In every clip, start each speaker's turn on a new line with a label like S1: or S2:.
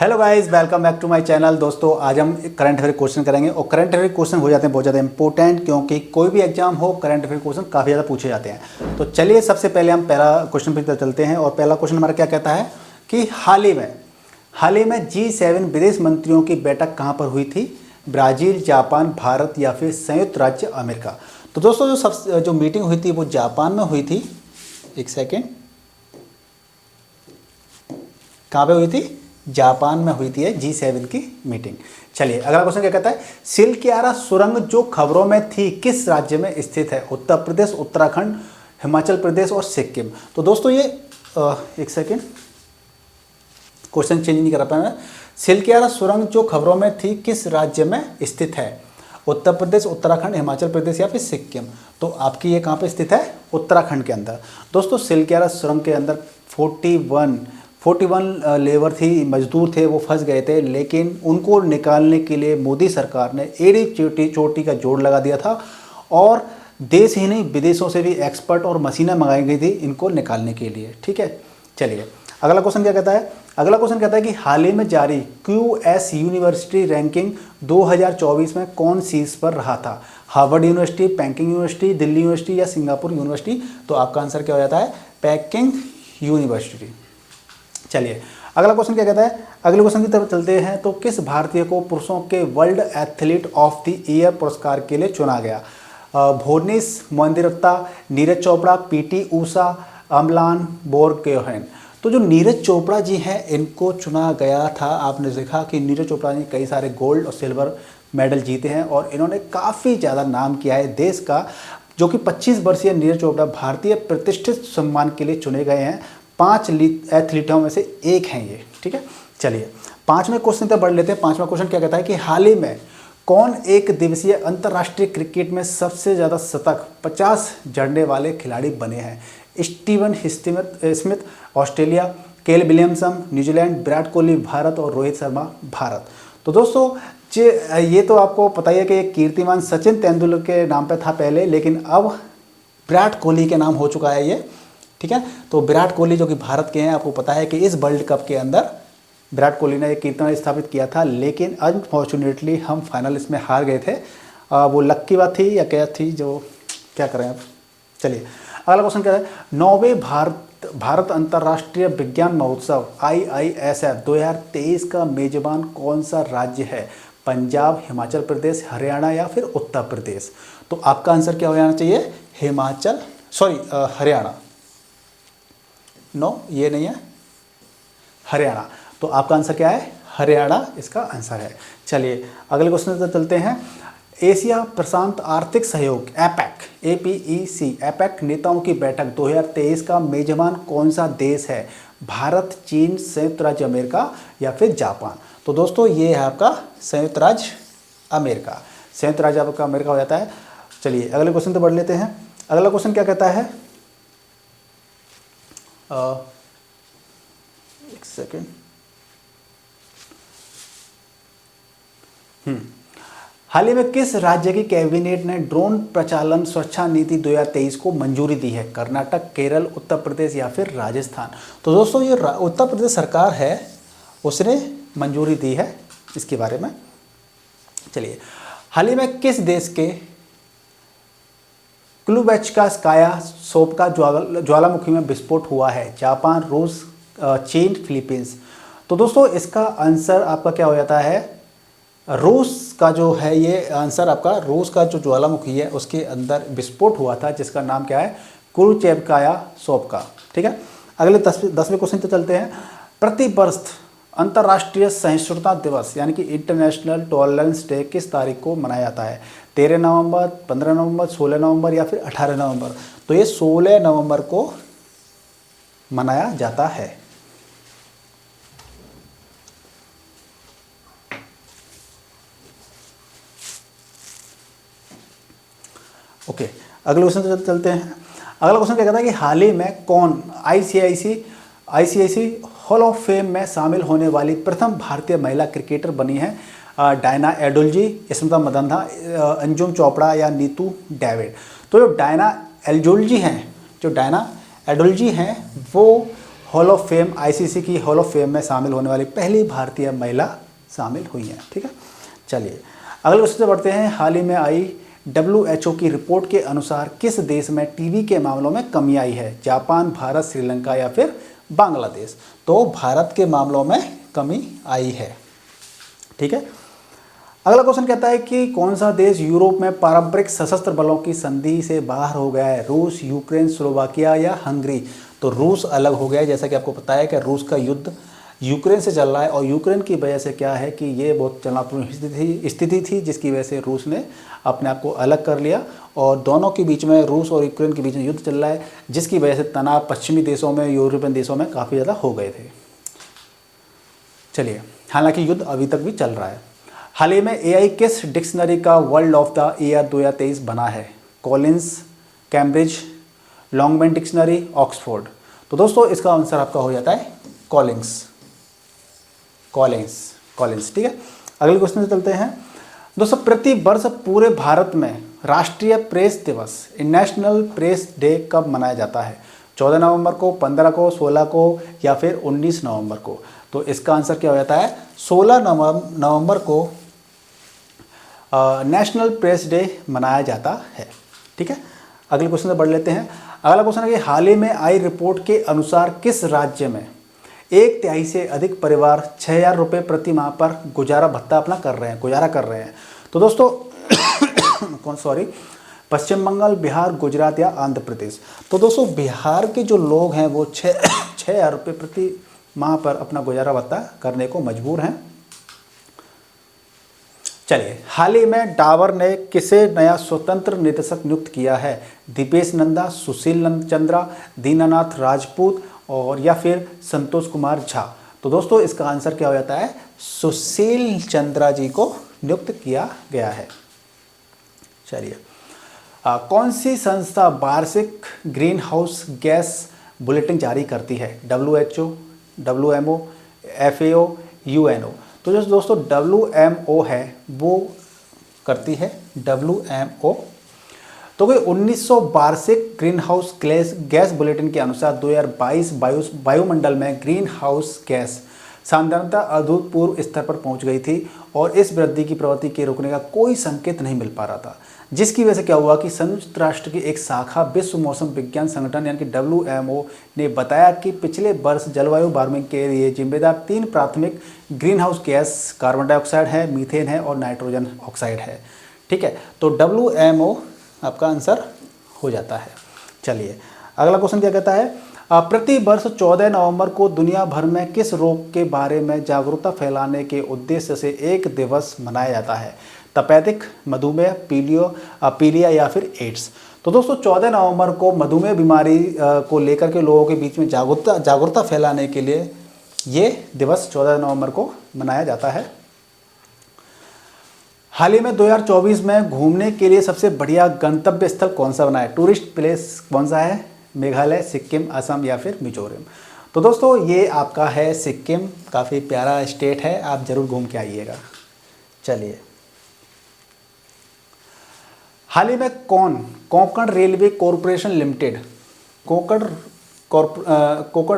S1: Hello guys, welcome back to my channel. दोस्तों आज हम करंट अफेयर क्वेश्चन करेंगे और करंट अफेयर क्वेश्चन हो जाते हैं बहुत ज़्यादा इंपॉर्टेंट, क्योंकि कोई भी एग्जाम हो करंट अफेयर क्वेश्चन काफ़ी ज़्यादा पूछे जाते हैं। तो चलिए सबसे पहले हम पहला क्वेश्चन पर चलते हैं और पहला क्वेश्चन हमारा क्या कहता है कि हाल ही में G7 विदेश मंत्रियों की बैठक कहाँ पर हुई थी? ब्राज़ील, जापान, भारत या फिर संयुक्त राज्य अमेरिका। तो दोस्तों जो मीटिंग हुई थी वो जापान में हुई थी। एक सेकेंड, कहाँ पे हुई थी? जापान में हुई थी G7 की मीटिंग। चलिए अगला क्वेश्चन क्या कहता है, सिलक्यारा सुरंग जो खबरों में थी किस राज्य में स्थित है? उत्तर प्रदेश, उत्तराखंड, हिमाचल प्रदेश और सिक्किम। तो दोस्तों ये एक सेकेंड, क्वेश्चन चेंज नहीं कर पाया मैं। सिलक्यारा सुरंग जो खबरों में थी किस राज्य में स्थित है? उत्तर प्रदेश, उत्तराखंड, हिमाचल प्रदेश या फिर सिक्किम। तो आपकी ये कहाँ पे स्थित है? उत्तराखंड के अंदर। दोस्तों सिलक्यारा सुरंग के अंदर 41 लेबर थी, मजदूर थे, वो फंस गए थे, लेकिन उनको निकालने के लिए मोदी सरकार ने एड़ी चोटी का जोड़ लगा दिया था और देश ही नहीं विदेशों से भी एक्सपर्ट और मशीनें मंगाई गई थी इनको निकालने के लिए। ठीक है, चलिए अगला क्वेश्चन क्या कहता है। अगला क्वेश्चन कहता है कि हाल ही में जारी QS यूनिवर्सिटी रैंकिंग 2024 में कौन शीर्ष पर रहा था? Harvard university, packing university, Delhi university या सिंगापुर यूनिवर्सिटी। तो आपका आंसर क्या हो जाता है? Packing university. चलिए अगला क्वेश्चन क्या कहता है। अगले क्वेश्चन की तरफ चलते हैं। तो किस भारतीय को पुरुषों के world athlete of the year पुरस्कार के लिए चुना गया? भुवनेश मोइंद्रत्ता, नीरज चोपड़ा, PT ऊषा, अमलान बोरगोहेन। तो जो नीरज चोपड़ा जी हैं इनको चुना गया था। आपने देखा कि नीरज चोपड़ा ने कई सारे गोल्ड और सिल्वर मेडल जीते हैं और इन्होंने काफ़ी ज़्यादा नाम किया है देश का। जो कि 25 वर्षीय नीरज चोपड़ा भारतीय प्रतिष्ठित सम्मान के लिए चुने गए हैं। 5 एथलीटों में से एक हैं ये। ठीक है, चलिए 5वें क्वेश्चन तक बढ़ लेते हैं। 5वां क्वेश्चन क्या कहता है कि हाल ही में कौन एक दिवसीय अंतर्राष्ट्रीय क्रिकेट में सबसे ज़्यादा शतक 50 जड़ने वाले खिलाड़ी बने हैं? स्टीवन स्मिथ ऑस्ट्रेलिया, केल विलियमसन न्यूजीलैंड, विराट कोहली भारत और रोहित शर्मा भारत। तो दोस्तों ये तो आपको पता ही है कि कीर्तिमान सचिन तेंदुलकर के नाम पे था पहले, लेकिन अब विराट कोहली के नाम हो चुका है ये। ठीक है, तो विराट कोहली जो कि भारत के हैं, आपको पता है कि इस वर्ल्ड कप के अंदर विराट कोहली ने एक कीर्तिमान स्थापित किया था, लेकिन अनफॉर्चुनेटली हम फाइनल इसमें हार गए थे। वो लक की बात थी या क्या थी, जो क्या करें अब। चलिए अगला क्वेश्चन क्या है। 9वें भारत अंतर्राष्ट्रीय विज्ञान महोत्सव IISF 2023 का मेजबान कौन सा राज्य है? पंजाब, हिमाचल प्रदेश, हरियाणा या फिर उत्तर प्रदेश। तो आपका आंसर क्या हो जाना चाहिए? हरियाणा। नो, ये नहीं है, हरियाणा। तो आपका आंसर क्या है? हरियाणा इसका आंसर है। चलिए अगले क्वेश्चन पर चलते हैं। एशिया प्रशांत आर्थिक सहयोग APEC नेताओं की बैठक 2023 का मेजबान कौन सा देश है? भारत, चीन, संयुक्त राज्य अमेरिका या फिर जापान। तो दोस्तों ये है आपका संयुक्त राज्य अमेरिका। संयुक्त राज्य अमेरिका हो जाता है। चलिए अगले क्वेश्चन पर बढ़ लेते हैं। अगला क्वेश्चन क्या कहता है, एक सेकेंड, हाल ही में किस राज्य की कैबिनेट ने ड्रोन प्रचालन सुरक्षा नीति 2023 को मंजूरी दी है? कर्नाटक, केरल, उत्तर प्रदेश या फिर राजस्थान। तो दोस्तों ये उत्तर प्रदेश सरकार है, उसने मंजूरी दी है इसके बारे में। चलिए हाल ही में किस देश के क्लुबेचकास्काया सोप का ज्वालामुखी में विस्फोट हुआ है? जापान, रूस, चीन, फिलीपींस। तो दोस्तों इसका आंसर आपका क्या हो जाता है? रूस का जो है ये आंसर आपका, रूस का जो ज्वालामुखी है उसके अंदर विस्फोट हुआ था, जिसका नाम क्या है? क्लुबेचकाया सोप का। ठीक है, अगले 10वें क्वेश्चन पे चलते हैं। प्रतिवर्ष अंतर्राष्ट्रीय सहिष्णुता दिवस यानी कि इंटरनेशनल टॉलरेंस डे किस तारीख को मनाया जाता है? 13 नवंबर, 15 नवंबर, 16 नवंबर या फिर 18 नवंबर। तो ये 16 नवंबर को मनाया जाता है। ओके, अगले क्वेश्चन पे चलते हैं। अगला क्वेश्चन क्या कहता है कि हाल ही में कौन ICIC हॉल ऑफ फेम में शामिल होने वाली प्रथम भारतीय महिला क्रिकेटर बनी है? डायना एडुल्जी, स्मृति मंदाना, अंजुम चोपड़ा या नीतू डेविड। तो जो डायना एडुल्जी हैं वो हॉल ऑफ फेम, आईसीसी की हॉल ऑफ फेम में शामिल होने वाली पहली भारतीय महिला शामिल हुई हैं। ठीक है, चलिए अगले क्वेश्चन से बढ़ते हैं। हाल ही में आई WHO की रिपोर्ट के अनुसार किस देश में टीबी के मामलों में कमी आई है? जापान, भारत, श्रीलंका या फिर बांग्लादेश? तो भारत के मामलों में कमी आई है। ठीक है, अगला क्वेश्चन कहता है कि कौन सा देश यूरोप में पारंपरिक सशस्त्र बलों की संधि से बाहर हो गया है? रूस, यूक्रेन, स्लोवाकिया या हंगरी? तो रूस अलग हो गया है। जैसा कि आपको पता है कि रूस का युद्ध यूक्रेन से चल रहा है और यूक्रेन की वजह से क्या है कि ये बहुत तनावपूर्ण स्थिति थी, जिसकी वजह से रूस ने अपने आप को अलग कर लिया और दोनों के बीच में, रूस और यूक्रेन के बीच में युद्ध चल रहा है, जिसकी वजह से तनाव पश्चिमी देशों में, यूरोपियन देशों में काफ़ी ज़्यादा हो गए थे। चलिए, हालांकि युद्ध अभी तक भी चल रहा है। हाल ही में AI किस डिक्शनरी का वर्ल्ड ऑफ द ईयर 2023 बना है? Collins, Cambridge, Longman dictionary, Oxford? तो दोस्तों इसका आंसर आपका हो जाता है कॉलिंस। ठीक है, अगले क्वेश्चन से चलते हैं। दोस्तों प्रति वर्ष पूरे भारत में राष्ट्रीय प्रेस दिवस, नेशनल प्रेस डे कब मनाया जाता है? 14 नवंबर को, 15 को, 16 को या फिर 19 नवंबर को? तो इसका आंसर क्या हो जाता है? 16 नवंबर को नेशनल प्रेस डे मनाया जाता है। ठीक है, अगले क्वेश्चन से बढ़ लेते हैं। अगला क्वेश्चन है कि हाल ही में आई रिपोर्ट के अनुसार किस राज्य में 1/3 से अधिक परिवार 6,000 रुपये प्रति माह पर गुजारा भत्ता अपना गुजारा कर रहे हैं? तो दोस्तों पश्चिम बंगाल, बिहार, गुजरात या आंध्र प्रदेश? तो दोस्तों बिहार के जो लोग हैं वो 6,000 रुपये प्रति माह पर अपना गुजारा भत्ता करने को मजबूर हैं। चलिए, हाल ही में डाबर ने किसे नया स्वतंत्र निदेशक नियुक्त किया है? दीपेश नंदा, सुशील चंद्रा, दीनानाथ राजपूत और या फिर संतोष कुमार झा? तो दोस्तों इसका आंसर क्या हो जाता है? सुशील चंद्रा जी को नियुक्त किया गया है। चलिए, कौन सी संस्था वार्षिक ग्रीन हाउस गैस बुलेटिन जारी करती है? WHO, WMO, FAO, UNO? तो जो दोस्तों WMO है वो करती है WMO। तो कोई 1900 वार्षिक ग्रीन हाउस गैस बुलेटिन के अनुसार 2022 वायुमंडल में ग्रीन हाउस गैस सांद्रता अभूतपूर्व स्तर पर पहुंच गई थी और इस वृद्धि की प्रवृत्ति के रुकने का कोई संकेत नहीं मिल पा रहा था, जिसकी वजह से क्या हुआ कि संयुक्त राष्ट्र की एक शाखा विश्व मौसम विज्ञान संगठन यानी कि WMO ने बताया कि पिछले वर्ष जलवायु वार्मिंग के लिए जिम्मेदार 3 प्राथमिक green house gas carbon dioxide है, मीथेन है और नाइट्रोजन ऑक्साइड है। ठीक है, तो WMO आपका आंसर हो जाता है। चलिए, अगला क्वेश्चन क्या कहता है? प्रति वर्ष 14 नवंबर को दुनिया भर में किस रोग के बारे में जागरूकता फैलाने के उद्देश्य से एक दिवस मनाया जाता है? तपेदिक, मधुमेह, पीलिया या फिर एड्स? तो दोस्तों 14 नवंबर को मधुमेह बीमारी को लेकर के लोगों के बीच में जागरूकता फैलाने के लिए ये दिवस 14 नवंबर को मनाया जाता है। हाल ही में 2024 में घूमने के लिए सबसे बढ़िया गंतव्य स्थल कौन सा बना है? टूरिस्ट प्लेस कौन सा है? मेघालय, सिक्किम, असम या फिर मिजोरम? तो दोस्तों ये आपका है सिक्किम, काफ़ी प्यारा स्टेट है, आप ज़रूर घूम के आइएगा। चलिए, हाल ही में Konkan railway corporation limited Konkan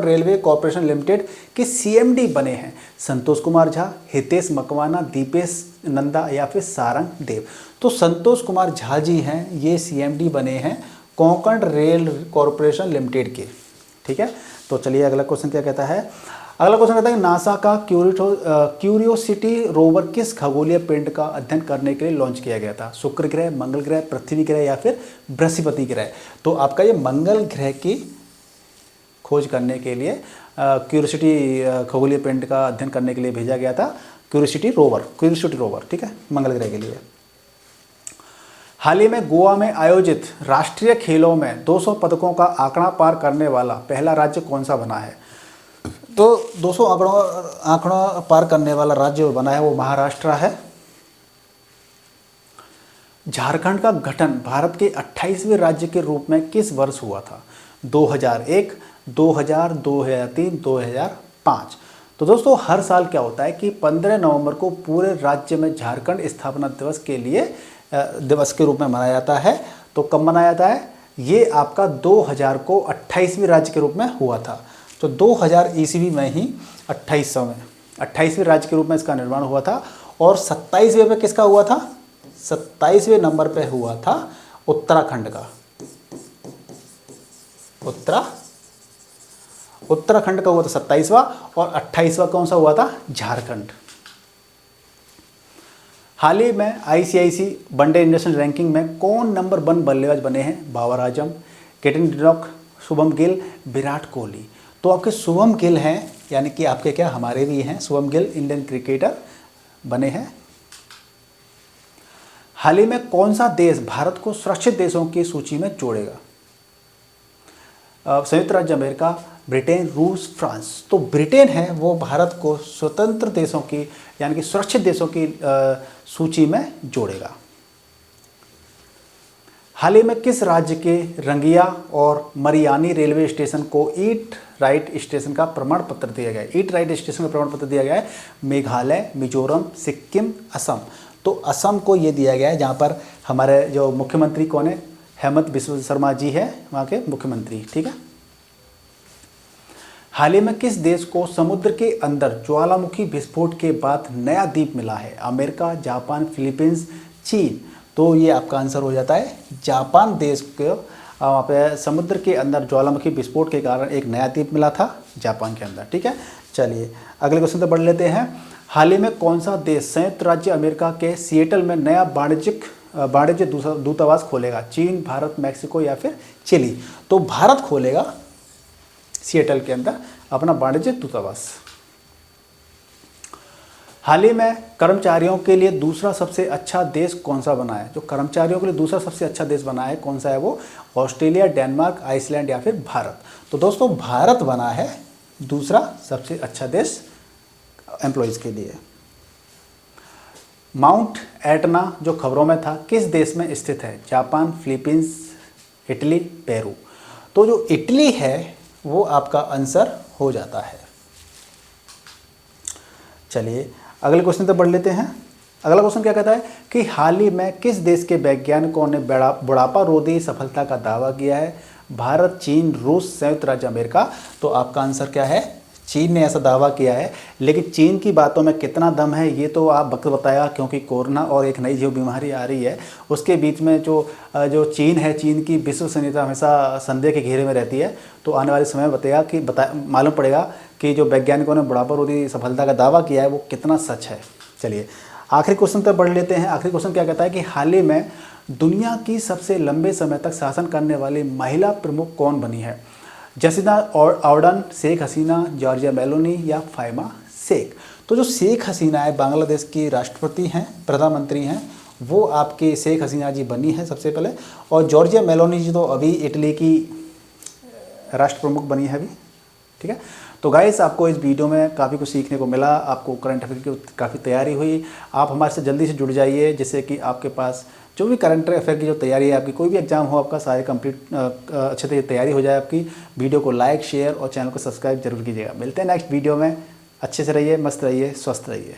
S1: railway corporation limited के CMD बने हैं? संतोष कुमार झा, हितेश मकवाना, दीपेश नंदा या फिर सारंग देव? तो संतोष कुमार झा जी हैं, ये CMD बने हैं कोंकण रेल कॉरपोरेशन लिमिटेड के। ठीक है, तो चलिए अगला क्वेश्चन क्या कहता है? अगला क्वेश्चन कहता है नासा का क्यूरियोसिटी रोवर किस खगोलीय पिंड का अध्ययन करने के लिए लॉन्च किया गया था? शुक्र ग्रह, मंगल ग्रह, पृथ्वी ग्रह या फिर बृहस्पति ग्रह? तो आपका ये मंगल ग्रह की खोज करने के लिए क्यूरियोसिटी खगोलीय पिंड का अध्ययन करने के लिए भेजा गया था क्यूरियोसिटी रोवर। ठीक है, मंगल ग्रह के लिए। हाल ही में गोवा में आयोजित राष्ट्रीय खेलों में 200 पदकों का आंकड़ा पार करने वाला पहला राज्य कौन सा बना है? तो 200 आंकड़ा पार करने वाला राज्य बना है वो महाराष्ट्र है। झारखंड का गठन भारत के 28वें राज्य के रूप में किस वर्ष हुआ था? 2001, 2000, 2003, 2005? तो दोस्तों हर साल क्या होता है कि 15 नवंबर को पूरे राज्य में झारखंड स्थापना दिवस के रूप में मनाया जाता है। तो कब मनाया जाता है? ये आपका 2000 को 28वें राज्य के रूप में हुआ था। तो 2000 ईस्वी में ही 2800 में 28वें राज्य के रूप में इसका निर्माण हुआ था। और 27वें पे किसका हुआ था? 27वें नंबर पे हुआ था उत्तराखंड का। उत्तराखंड का हुआ था 27वां, और 28वां कौन सा हुआ था? झारखंड। हाल ही में ICIC वनडे इंटरनेशनल रैंकिंग में कौन नंबर 1 बल्लेबाज बने हैं? Babar Azam, ketone de Kock, Shubham Gill, Virat Kohli. तो आपके शुभम गिल हैं, यानी कि आपके क्या, हमारे भी हैं शुभम गिल, इंडियन क्रिकेटर बने हैं। हाल ही में कौन सा देश भारत को सुरक्षित देशों की सूची में जोड़ेगा? संयुक्त राज्य अमेरिका, ब्रिटेन, रूस, फ्रांस। तो ब्रिटेन है वो भारत को स्वतंत्र देशों की यानी कि सुरक्षित देशों की सूची में जोड़ेगा। हाल ही में किस राज्य के रंगिया और मरियानी रेलवे स्टेशन को ईट राइट स्टेशन का प्रमाण पत्र दिया गया है? ईट राइट स्टेशन का प्रमाण पत्र दिया गया है मेघालय, मिजोरम, सिक्किम, असम। तो असम को ये दिया गया है, जहाँ पर हमारे जो मुख्यमंत्री कौन है? हेमंत बिस्वा शर्मा जी है वहाँ के मुख्यमंत्री, ठीक है। हाल ही में किस देश को समुद्र के अंदर ज्वालामुखी विस्फोट के बाद नया द्वीप मिला है? अमेरिका, जापान, फिलीपींस, चीन। तो ये आपका आंसर हो जाता है जापान देश को। वहाँ पे समुद्र के अंदर ज्वालामुखी विस्फोट के कारण एक नया द्वीप मिला था जापान के अंदर, ठीक है। चलिए अगले क्वेश्चन तो बढ़ लेते हैं। हाल ही में कौन सा देश संयुक्त राज्य अमेरिका के सिएटल में नया वाणिज्य दूतावास खोलेगा? चीन, भारत, मैक्सिको या फिर चिली। तो भारत खोलेगा सिएटल के अंदर अपना वाणिज्य दूतावास। हाल ही में कर्मचारियों के लिए दूसरा सबसे अच्छा देश कौन सा बना है? जो कर्मचारियों के लिए दूसरा सबसे अच्छा देश बना है, कौन सा है वो? ऑस्ट्रेलिया, डेनमार्क, आइसलैंड या फिर भारत। तो दोस्तों भारत बना है दूसरा सबसे अच्छा देश एम्प्लॉयज़ के लिए। माउंट एटना जो खबरों में था किस देश में स्थित है? Japan, Philippines, Italy, Peru. तो जो इटली है वो आपका आंसर हो जाता है। चलिए अगले क्वेश्चन तो बढ़ लेते हैं। अगला क्वेश्चन क्या कहता है कि हाल ही में किस देश के वैज्ञानिकों ने बुढ़ापा रोधी सफलता का दावा किया है? भारत, चीन, रूस, संयुक्त राज्य अमेरिका। तो आपका आंसर क्या है? चीन ने ऐसा दावा किया है। लेकिन चीन की बातों में कितना दम है ये तो आप वक्त बताएगा, क्योंकि कोरोना और एक नई जो बीमारी आ रही है उसके बीच में जो चीन है, चीन की विश्वसनीयता हमेशा संदेह के घेरे में रहती है। तो आने वाले समय में बताएगा मालूम पड़ेगा कि जो वैज्ञानिकों ने बुढ़ापा रोधी सफलता का दावा किया है वो कितना सच है। चलिए आखिरी क्वेश्चन तक बढ़ लेते हैं। आखिरी क्वेश्चन क्या कहता है कि हाल ही में दुनिया की सबसे लंबे समय तक शासन करने वाली महिला प्रमुख कौन बनी है? जसीदा Ardern, Sheikh Hasina, Giorgia Meloni या फातिमा शेख। तो जो शेख हसीना है बांग्लादेश की राष्ट्रपति हैं, प्रधानमंत्री हैं, वो आपके शेख हसीना जी बनी है सबसे पहले। और जॉर्जिया मेलोनी जी तो अभी इटली की राष्ट्र प्रमुख बनी है अभी, ठीक है। तो गाइस आपको इस वीडियो में काफ़ी कुछ सीखने को मिला, आपको करंट अफेयर की काफ़ी तैयारी हुई। आप हमारे से जल्दी से जुड़ जाइए जिससे कि आपके पास जो भी करंट अफेयर की जो तैयारी है, आपकी कोई भी एग्जाम हो आपका सारे कंप्लीट अच्छे से तैयारी हो जाए आपकी। वीडियो को लाइक, शेयर और चैनल को सब्सक्राइब जरूर कीजिएगा। मिलते हैं नेक्स्ट वीडियो में। अच्छे से रहिए, मस्त रहिए, स्वस्थ रहिए।